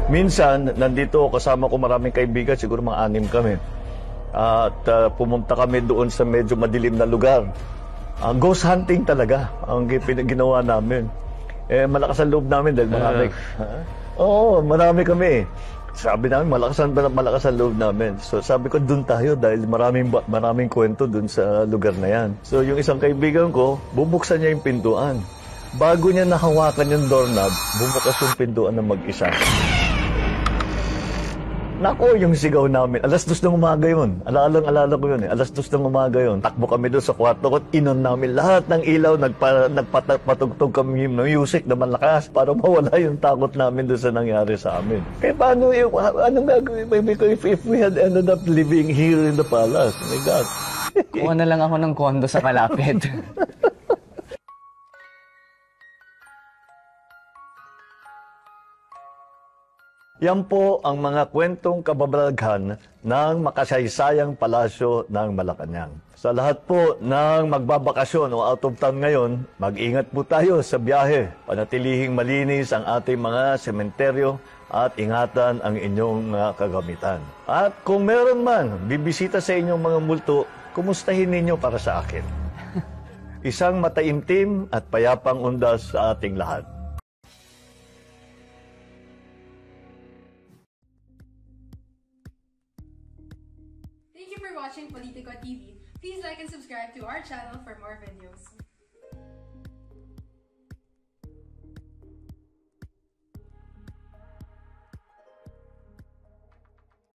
Minsan, nandito kasama ko maraming kaibigan, siguro mga 6 kami. At pumunta kami doon sa medyo madilim na lugar. Ghost hunting talaga ang ginawa namin. Malakas ang loob namin dahil marami. Oo, marami kami. Sabi namin, malakas ang loob namin. So sabi ko, doon tayo dahil maraming kwento doon sa lugar na yan. So yung isang kaibigan ko, bubuksan niya yung pintuan. Bago niya nahawakan yung doorknob, bumukas yung pintuan ng mag-isa. Nako, yung sigaw namin. 2:00 ng umaga yun. Alala ko yun eh. 2:00 ng umaga yun. Takbo kami doon sa kwarto ko. Inon namin lahat ng ilaw. Nagpatugtog kami yung music na malakas para mawala yung takot namin doon sa nangyari sa amin. Eh paano yung, anong gagawin if we had ended up living here in the palace? Oh my God. Kuha na lang ako ng kondo sa malapit. Yan po ang mga kwentong kababalaghan ng makasaysayang palasyo ng Malacanang. Sa lahat po ng magbabakasyon o out of town ngayon, mag-ingat po tayo sa biyahe. Panatilihing malinis ang ating mga sementeryo at ingatan ang inyong kagamitan. At kung meron man bibisita sa inyong mga multo, kumustahin ninyo para sa akin. Isang mataimtim at payapang undas sa ating lahat. Thank you for watching Politico TV. Please like and subscribe to our channel for more videos.